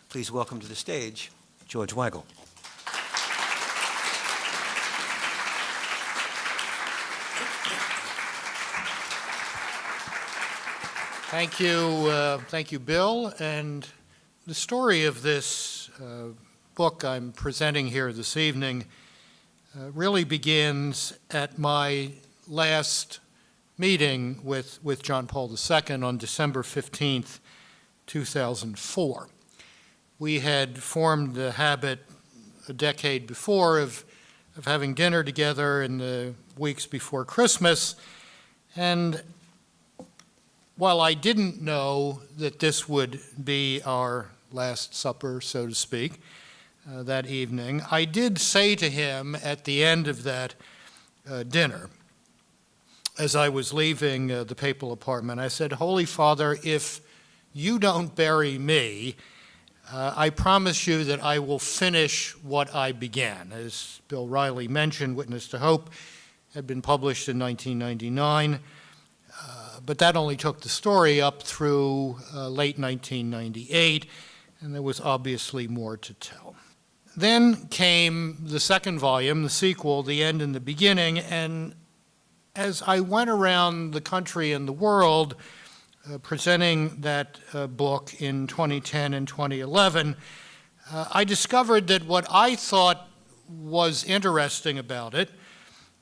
Please welcome to the stage, George Weigel. Thank you, Bill. And the story of this book I'm presenting here this evening really begins at my last meeting with John Paul II on December 15th, 2004. We had formed the habit a decade before of having dinner together in the weeks before Christmas, and while I didn't know that this would be our last supper, so to speak, that evening, I did say to him at the end of that dinner, as I was leaving the papal apartment, I said, "Holy Father, if you don't bury me, I promise you that I will finish what I began." As Bill Riley mentioned, Witness to Hope had been published in 1999. But that only took the story up through late 1998, and there was obviously more to tell. Then came the second volume, the sequel, The End and the Beginning, and as I went around the country and the world presenting that book in 2010 and 2011, I discovered that what I thought was interesting about it,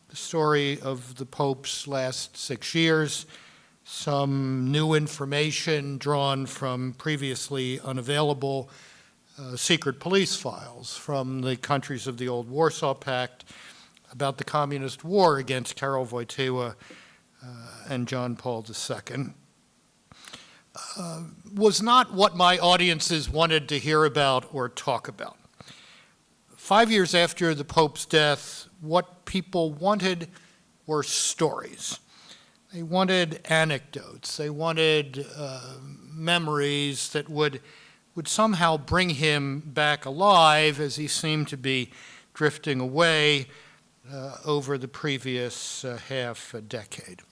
the story of the Pope's last 6 years, some new information drawn from previously unavailable secret police files from the countries of the old Warsaw Pact about the communist war against Karol Wojtyła and John Paul II, was not what my audiences wanted to hear about or talk about. 5 years after the Pope's death, what people wanted were stories. They wanted anecdotes. They wanted memories that would somehow bring him back alive as he seemed to be drifting away over the previous half a decade.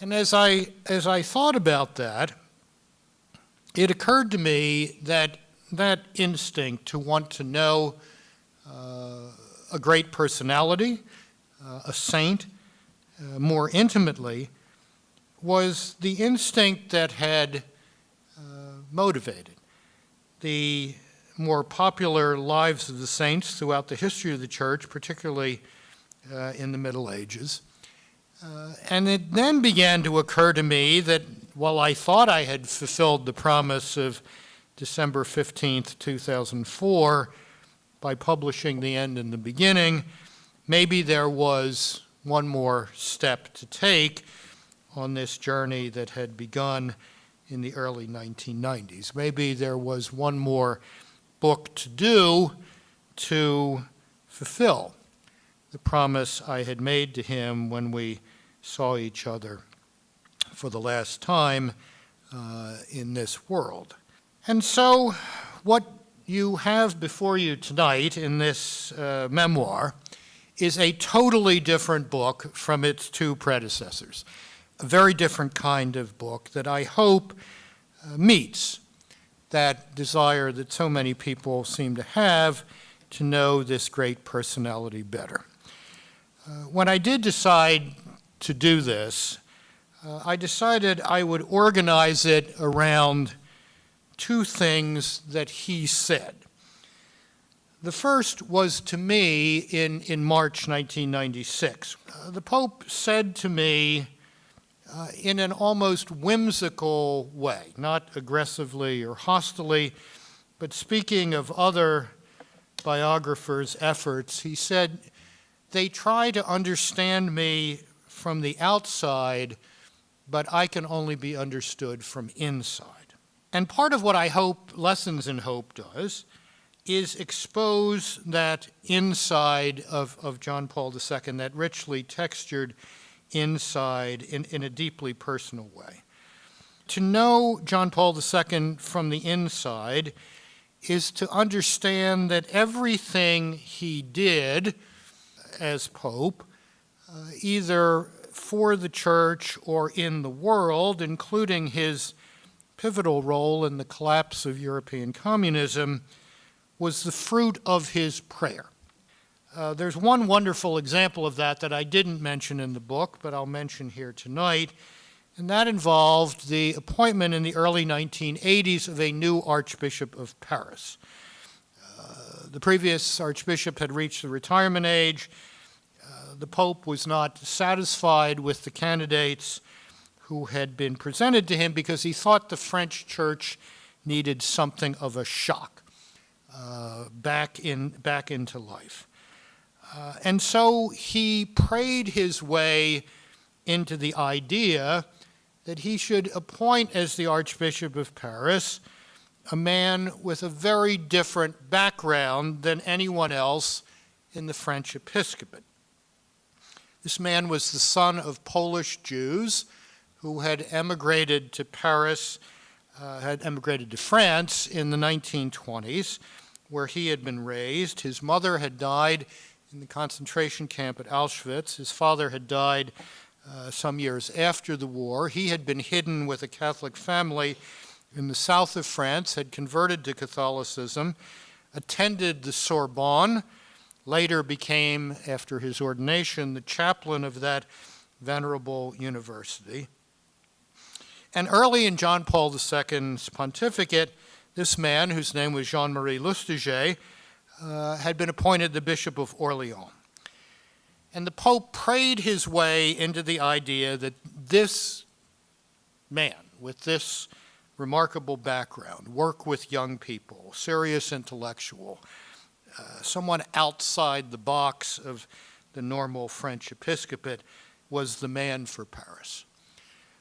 And as I thought about that, it occurred to me that that instinct to want to know a great personality, a saint, more intimately, was the instinct that had motivated the more popular lives of the saints throughout the history of the Church, particularly in the Middle Ages. And it then began to occur to me that while I thought I had fulfilled the promise of December 15th, 2004, by publishing The End and the Beginning, maybe there was one more step to take on this journey that had begun in the early 1990s. Maybe there was one more book to do to fulfill the promise I had made to him when we saw each other for the last time in this world. And so what you have before you tonight in this memoir is a totally different book from its two predecessors, a very different kind of book that I hope meets that desire that so many people seem to have to know this great personality better. When I did decide to do this, I decided I would organize it around two things that he said. The first was to me in March 1996. The Pope said to me in an almost whimsical way, not aggressively or hostilely, but speaking of other biographers' efforts, he said, "They try to understand me from the outside, but I can only be understood from inside." And part of what I hope Lessons in Hope does is expose that inside of John Paul II, that richly textured inside in a deeply personal way. To know John Paul II from the inside is to understand that everything he did as Pope, either for the Church or in the world, including his pivotal role in the collapse of European communism was the fruit of his prayer. There's one wonderful example of that I didn't mention in the book, but I'll mention here tonight, and that involved the appointment in the early 1980s of a new Archbishop of Paris. The previous Archbishop had reached the retirement age. The Pope was not satisfied with the candidates who had been presented to him because he thought the French Church needed something of a shock back into life. And so he prayed his way into the idea that he should appoint as the Archbishop of Paris a man with a very different background than anyone else in the French episcopate. This man was the son of Polish Jews who had emigrated to Paris, had emigrated to France in the 1920s, where he had been raised. His mother had died in the concentration camp at Auschwitz. His father had died some years after the war. He had been hidden with a Catholic family in the south of France, had converted to Catholicism, attended the Sorbonne, later became, after his ordination, the chaplain of that venerable university. And early in John Paul II's pontificate, this man, whose name was Jean-Marie Lustiger, had been appointed the Bishop of Orléans. And the Pope prayed his way into the idea that this man, with this remarkable background, work with young people, serious intellectual, someone outside the box of the normal French episcopate, was the man for Paris.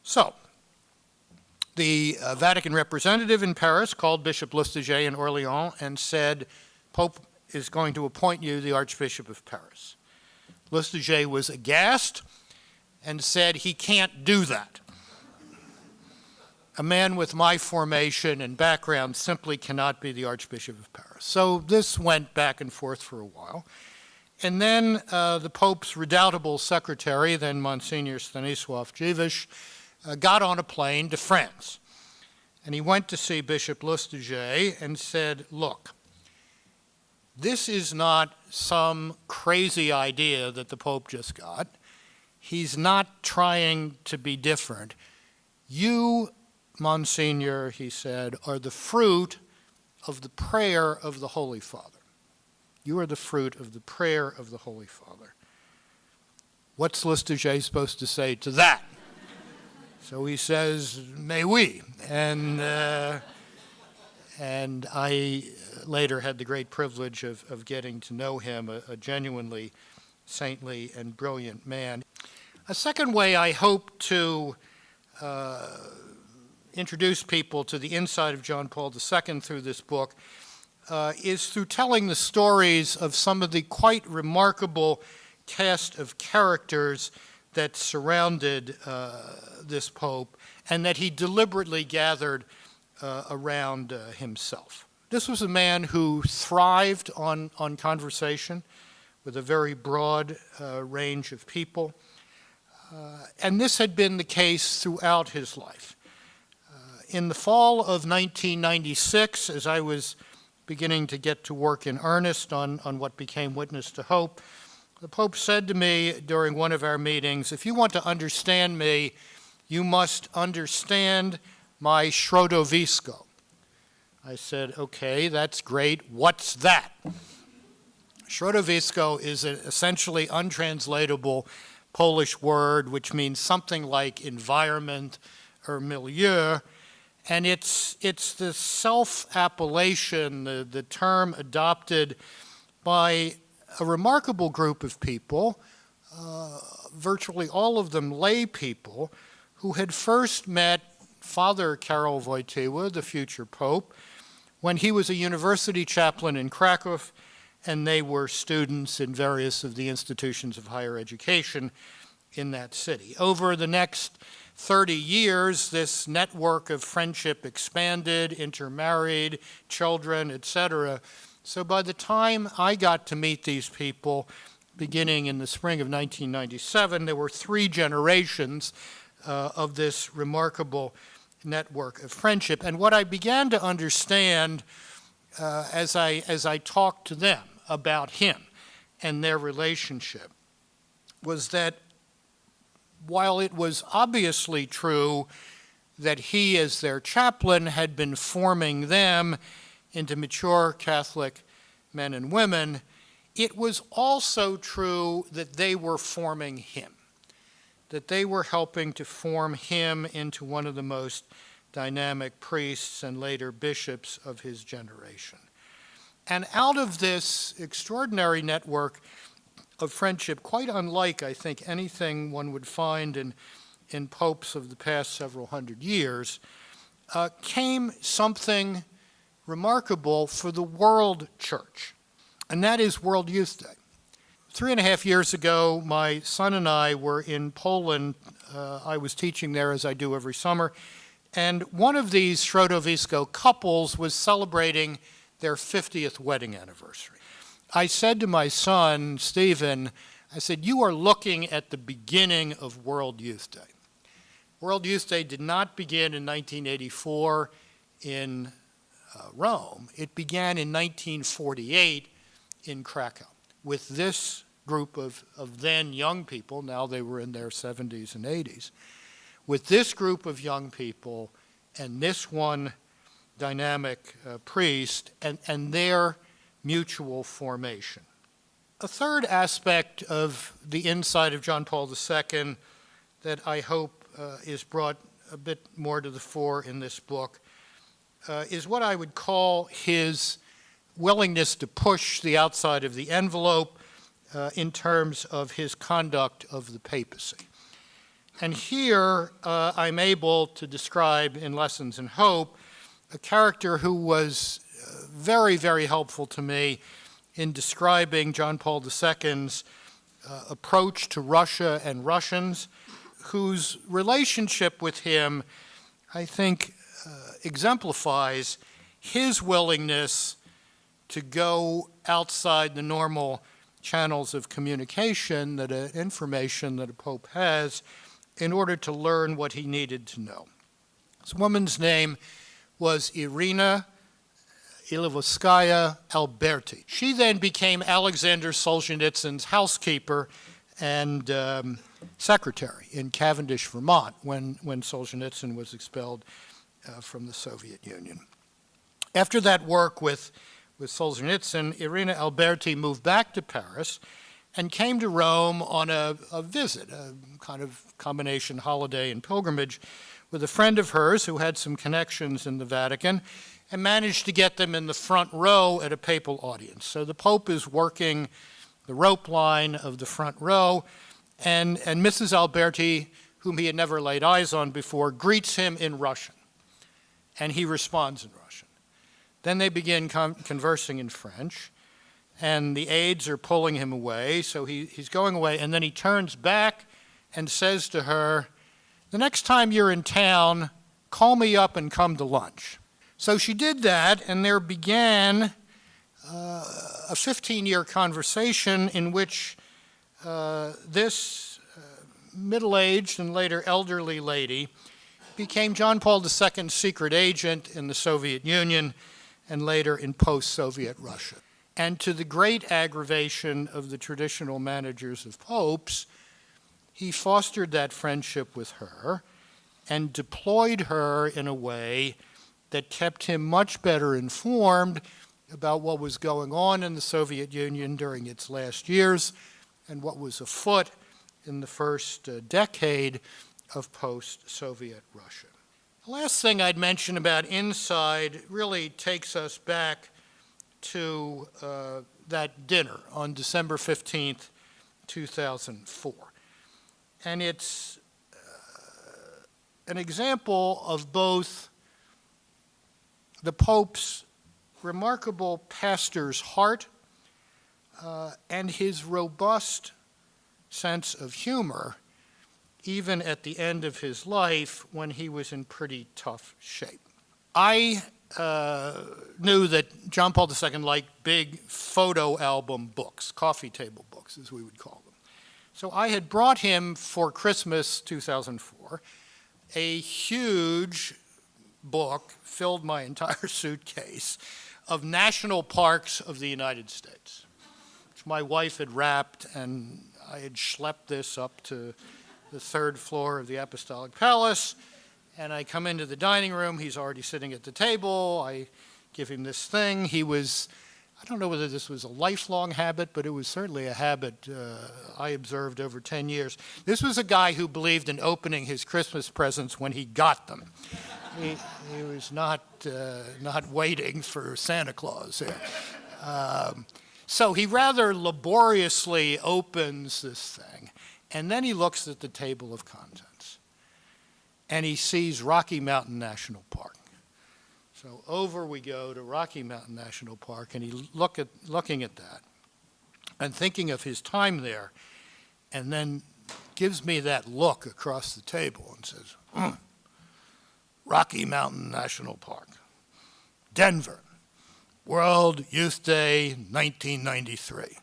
So, the Vatican representative in Paris called Bishop Lustiger in Orléans and said, Pope is going to appoint you the Archbishop of Paris. Lustiger was aghast and said, he can't do that. A man with my formation and background simply cannot be the Archbishop of Paris. So this went back and forth for a while. And then the Pope's redoubtable secretary, then Monsignor Stanisław Dziwisz, got on a plane to France. And he went to see Bishop Lustiger and said, look, this is not some crazy idea that the Pope just got. He's not trying to be different. You, Monsignor, he said, are the fruit of the prayer of the Holy Father. You are the fruit of the prayer of the Holy Father. What's Lustiger supposed to say to that? So he says, mais oui. And I later had the great privilege of getting to know him, a genuinely saintly and brilliant man. A second way I hope to introduce people to the inside of John Paul II through this book is through telling the stories of some of the quite remarkable cast of characters that surrounded this Pope and that he deliberately gathered around himself. This was a man who thrived on conversation with a very broad range of people, and this had been the case throughout his life. In the fall of 1996, as I was beginning to get to work in earnest on what became Witness to Hope, the Pope said to me during one of our meetings, if you want to understand me, you must understand my środowisko. I said, okay, that's great. What's that? Środowisko is an essentially untranslatable Polish word which means something like environment or milieu, and it's the self-appellation, the term adopted by a remarkable group of people, virtually all of them lay people, who had first met Father Karol Wojtyła, the future Pope, when he was a university chaplain in Krakow, and they were students in various of the institutions of higher education in that city. Over the next 30 years, this network of friendship expanded, intermarried, children, etc. So by the time I got to meet these people, beginning in the spring of 1997, there were 3 generations of this remarkable network of friendship. And what I began to understand as I talked to them about him and their relationship was that while it was obviously true that he, as their chaplain, had been forming them into mature Catholic men and women, it was also true that they were forming him, that they were helping to form him into one of the most dynamic priests and later bishops of his generation. And out of this extraordinary network of friendship, quite unlike, I think, anything one would find in popes of the past several hundred years, came something remarkable for the world church, and that is World Youth Day. 3.5 years ago, my son and I were in Poland. I was teaching there, as I do every summer, and one of these Środowisko couples was celebrating their 50th wedding anniversary. I said to my son, Stephen, I said, you are looking at the beginning of World Youth Day. World Youth Day did not begin in 1984 in Rome. It began in 1948 in Krakow with this group of then young people, now they were in their 70s and 80s, with this group of young people and this one dynamic priest and their mutual formation. A third aspect of the insight of John Paul II that I hope is brought a bit more to the fore in this book is what I would call his willingness to push the outside of the envelope in terms of his conduct of the papacy. And here I'm able to describe in Lessons in Hope a character who was very, very helpful to me in describing John Paul II's approach to Russia and Russians, whose relationship with him, I think, exemplifies his willingness to go outside the normal channels of communication, information that a pope has, in order to learn what he needed to know. This woman's name was Irina Ilyevskaya Alberti. She then became Alexander Solzhenitsyn's housekeeper and secretary in Cavendish, Vermont, when Solzhenitsyn was expelled from the Soviet Union. After that work with Solzhenitsyn, Irina Alberti moved back to Paris and came to Rome on a visit, a kind of combination holiday and pilgrimage, with a friend of hers who had some connections in the Vatican, and managed to get them in the front row at a papal audience. So the Pope is working the rope line of the front row, and Mrs. Alberti, whom he had never laid eyes on before, greets him in Russian, and he responds in Russian. Then they begin conversing in French, and the aides are pulling him away, so he's going away, and then he turns back and says to her, the next time you're in town, call me up and come to lunch. So she did that, and there began a 15-year conversation in which this middle-aged and later elderly lady became John Paul II's secret agent in the Soviet Union and later in post-Soviet Russia. And to the great aggravation of the traditional managers of popes, he fostered that friendship with her and deployed her in a way that kept him much better informed about what was going on in the Soviet Union during its last years and what was afoot in the first decade of post-Soviet Russia. The last thing I'd mention about Inside really takes us back to that dinner on December 15th, 2004. And it's an example of both the Pope's remarkable pastor's heart and his robust sense of humor, even at the end of his life when he was in pretty tough shape. I knew that John Paul II liked big photo album books, coffee table books, as we would call them. So I had brought him for Christmas 2004 a huge book filled my entire suitcase of national parks of the United States, which my wife had wrapped, and I had schlepped this up to the third floor of the Apostolic Palace. And I come into the dining room. He's already sitting at the table. I give him this thing. I don't know whether this was a lifelong habit, but it was certainly a habit I observed over 10 years. This was a guy who believed in opening his Christmas presents when he got them. He was not waiting for Santa Claus. So he rather laboriously opens this thing, and then he looks at the table of contents, and he sees Rocky Mountain National Park. So over we go to Rocky Mountain National Park, and he looking at that and thinking of his time there, and then gives me that look across the table and says, Rocky Mountain National Park, Denver, World Youth Day, 1993.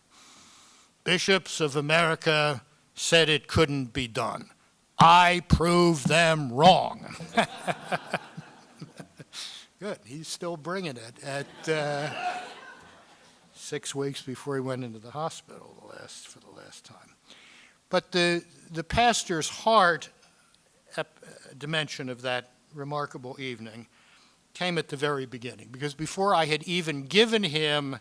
Bishops of America said it couldn't be done. I proved them wrong. Good, he's still bringing it at 6 weeks before he went into the hospital for the last time. But the pastor's heart dimension of that remarkable evening came at the very beginning, because before I had even given him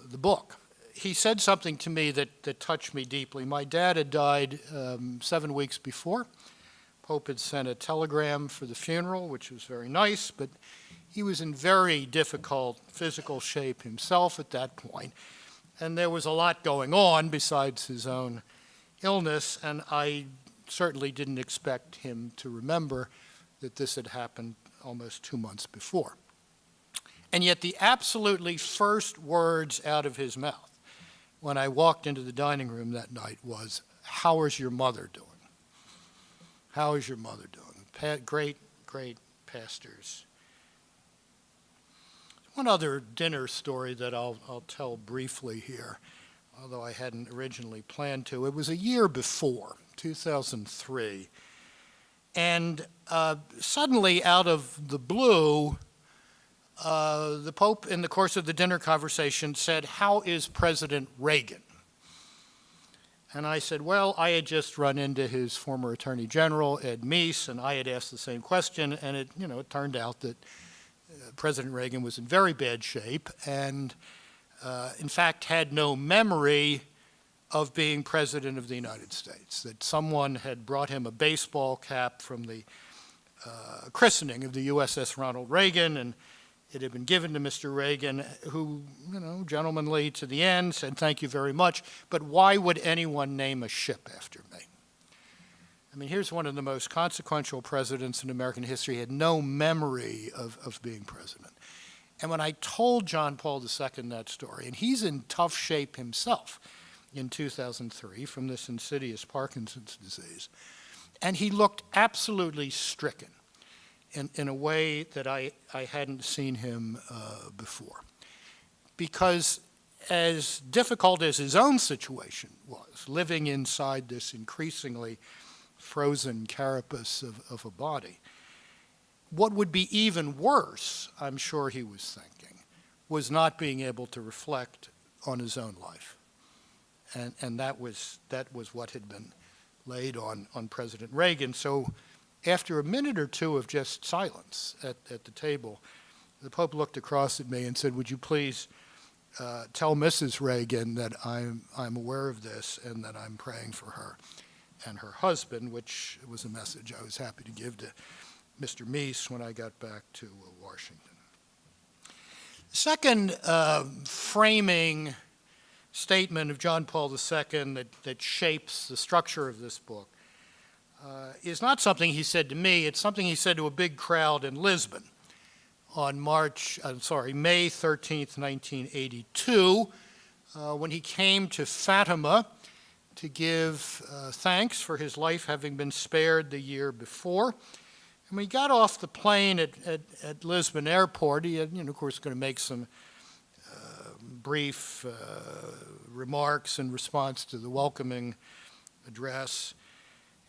the book, he said something to me that touched me deeply. My dad had died 7 weeks before. Pope had sent a telegram for the funeral, which was very nice, but he was in very difficult physical shape himself at that point, and there was a lot going on besides his own illness, and I certainly didn't expect him to remember that this had happened almost 2 months before. And yet the absolutely first words out of his mouth when I walked into the dining room that night was, "How is your mother doing? How is your mother doing?" Great, great pastors. One other dinner story that I'll tell briefly here, although I hadn't originally planned to. It was a year before, 2003, and suddenly out of the blue, the Pope, in the course of the dinner conversation, said, "How is President Reagan?" And I said, well, I had just run into his former Attorney General, Ed Meese, and I had asked the same question, and it turned out that President Reagan was in very bad shape and, in fact, had no memory of being President of the United States, that someone had brought him a baseball cap from the christening of the USS Ronald Reagan, and it had been given to Mr. Reagan, who, gentlemanly to the end, said, "Thank you very much, but why would anyone name a ship after me?" I mean, here's one of the most consequential presidents in American history, had no memory of being president. And when I told John Paul II that story, and he's in tough shape himself in 2003 from this insidious Parkinson's disease, and he looked absolutely stricken in a way that I hadn't seen him before. Because as difficult as his own situation was, living inside this increasingly frozen carapace of a body, what would be even worse, I'm sure he was thinking, was not being able to reflect on his own life. And that was what had been laid on President Reagan. So after a minute or two of just silence at the table, the Pope looked across at me and said, "Would you please tell Mrs. Reagan that I'm aware of this and that I'm praying for her and her husband," which was a message I was happy to give to Mr. Meese when I got back to Washington. Second framing statement of John Paul II that shapes the structure of this book is not something he said to me, it's something he said to a big crowd in Lisbon on May 13th, 1982, when he came to Fatima to give thanks for his life having been spared the year before. And when he got off the plane at Lisbon Airport, he had, of course, going to make some brief remarks in response to the welcoming address.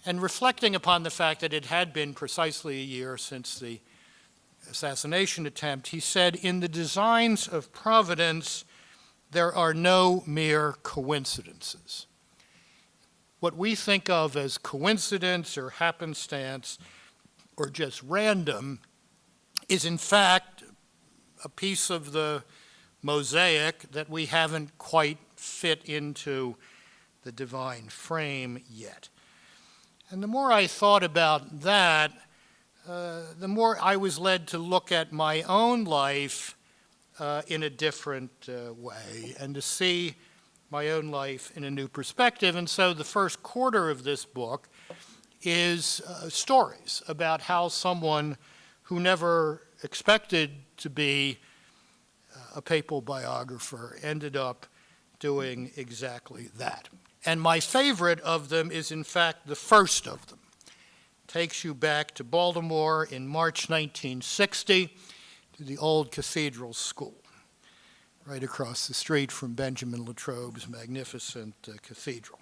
and reflecting upon the fact that it had been precisely a year since the assassination attempt, he said, "In the designs of Providence, there are no mere coincidences. What we think of as coincidence or happenstance or just random is in fact a piece of the mosaic that we haven't quite fit into the divine frame yet." And the more I thought about that, the more I was led to look at my own life in a different way and to see my own life in a new perspective. And so the first quarter of this book is stories about how someone who never expected to be a papal biographer ended up doing exactly that. And my favorite of them is, in fact, the first of them. Takes you back to Baltimore in March 1960 to the old cathedral school, right across the street from Benjamin Latrobe's magnificent cathedral.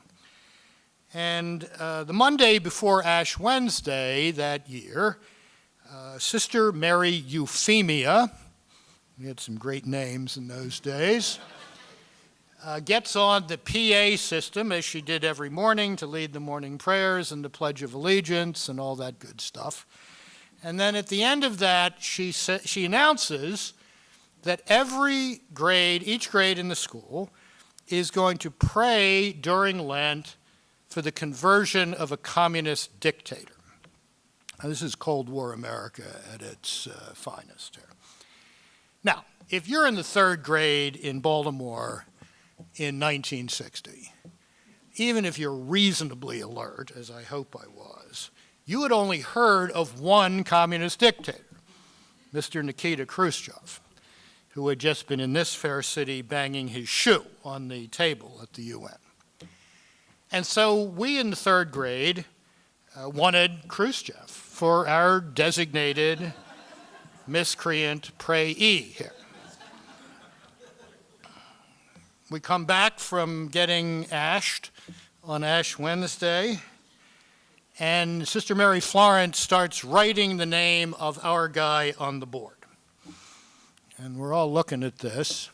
And the Monday before Ash Wednesday that year, Sister Mary Euphemia, we had some great names in those days, gets on the PA system, as she did every morning, to lead the morning prayers and the Pledge of Allegiance and all that good stuff. And then at the end of that, she announces that each grade in the school, is going to pray during Lent for the conversion of a communist dictator. Now, this is Cold War America at its finest here. Now, if you're in the third grade in Baltimore in 1960, even if you're reasonably alert, as I hope I was, you had only heard of one communist dictator, Mr. Nikita Khrushchev, who had just been in this fair city banging his shoe on the table at the UN. And so we in the third grade wanted Khrushchev for our designated miscreant prayee here. We come back from getting ashed on Ash Wednesday, and Sister Mary Florence starts writing the name of our guy on the board. And we're all looking at this,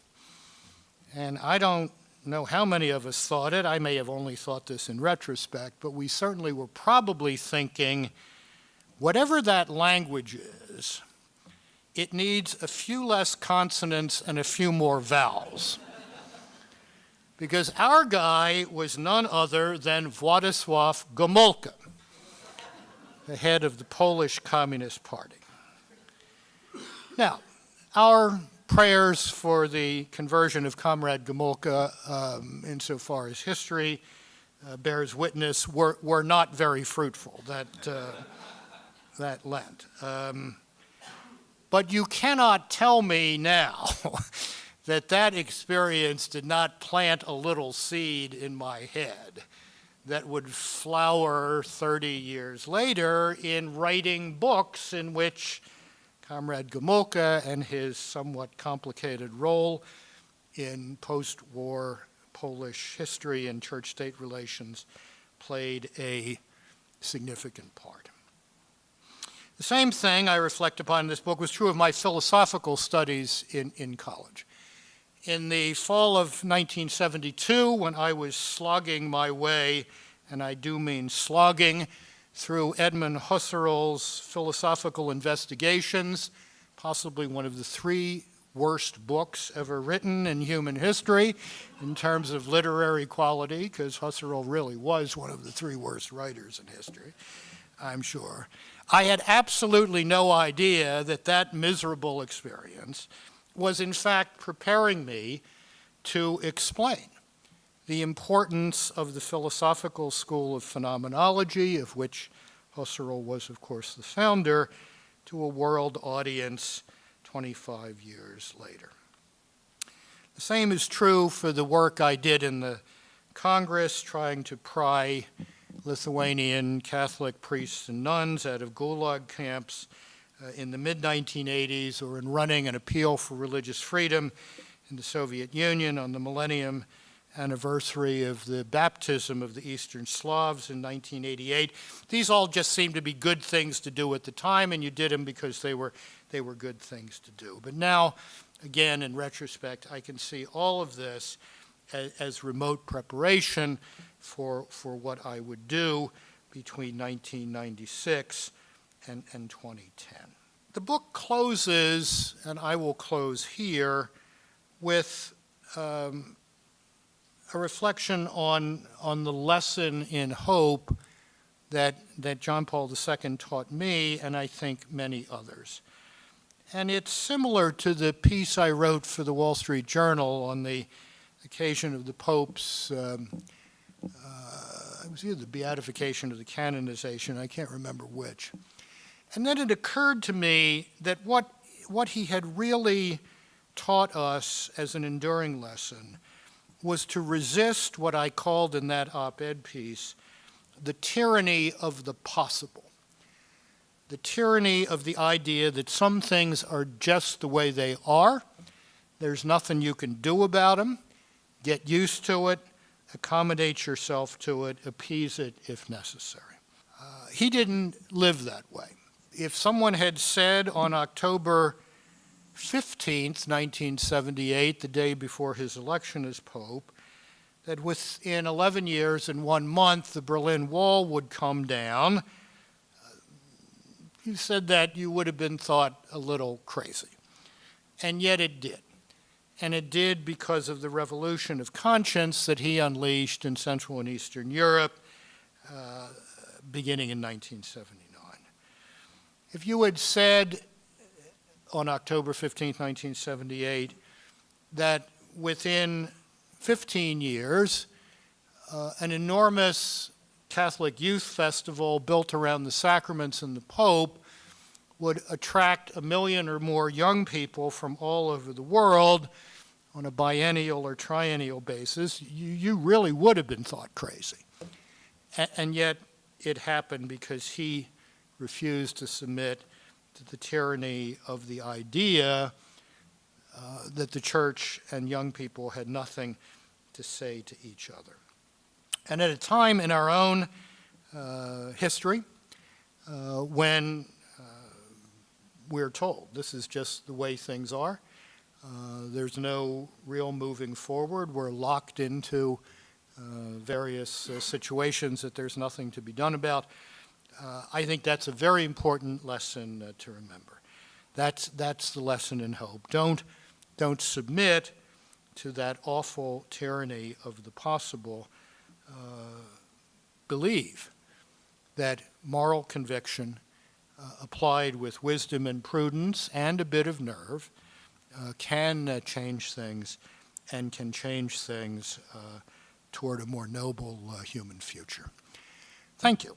and I don't know how many of us thought it. I may have only thought this in retrospect, but we certainly were probably thinking, whatever that language is, it needs a few less consonants and a few more vowels. Because our guy was none other than Władysław Gomulka, the head of the Polish Communist Party. Now, our prayers for the conversion of Comrade Gomulka, insofar as history bears witness, were not very fruitful that Lent. But you cannot tell me now that experience did not plant a little seed in my head that would flower 30 years later in writing books in which Comrade Gomulka and his somewhat complicated role in post-war Polish history and church-state relations played a significant part. The same thing I reflect upon in this book was true of my philosophical studies in college. In the fall of 1972, when I was slogging my way, and I do mean slogging, through Edmund Husserl's Philosophical Investigations, possibly one of the 3 worst books ever written in human history in terms of literary quality, because Husserl really was one of the 3 worst writers in history, I'm sure. I had absolutely no idea that miserable experience was in fact preparing me to explain the importance of the philosophical school of phenomenology, of which Husserl was, of course, the founder, to a world audience 25 years later. The same is true for the work I did in the Congress, trying to pry Lithuanian Catholic priests and nuns out of Gulag camps in the mid-1980s, or in running an appeal for religious freedom in the Soviet Union on the millennium anniversary of the baptism of the Eastern Slavs in 1988. These all just seemed to be good things to do at the time, and you did them because they were good things to do. But now, again, in retrospect, I can see all of this as remote preparation for what I would do between 1996 and 2010. The book closes, and I will close here, with a reflection on the lesson in hope that John Paul II taught me, and I think many others. And it's similar to the piece I wrote for the Wall Street Journal on the occasion of the Pope's, it was either the beatification or the canonization, I can't remember which. And then it occurred to me that what he had really taught us as an enduring lesson was to resist what I called in that op-ed piece the tyranny of the possible, the tyranny of the idea that some things are just the way they are, there's nothing you can do about them, get used to it, accommodate yourself to it, appease it if necessary. He didn't live that way. If someone had said on October 15th, 1978, the day before his election as Pope, that within 11 years and 1 month the Berlin Wall would come down, you said that you would have been thought a little crazy. And yet it did. And it did because of the revolution of conscience that he unleashed in Central and Eastern Europe beginning in 1979. If you had said on October 15, 1978, that within 15 years, an enormous Catholic youth festival built around the sacraments and the Pope would attract 1 million or more young people from all over the world on a biennial or triennial basis, you really would have been thought crazy. And yet it happened because he refused to submit to the tyranny of the idea that the church and young people had nothing to say to each other. And at a time in our own history when we're told this is just the way things are, there's no real moving forward, we're locked into various situations that there's nothing to be done about, I think that's a very important lesson to remember. That's the lesson in hope. Don't submit to that awful tyranny of the possible. Believe that moral conviction applied with wisdom and prudence and a bit of nerve can change things and can change things toward a more noble human future. Thank you.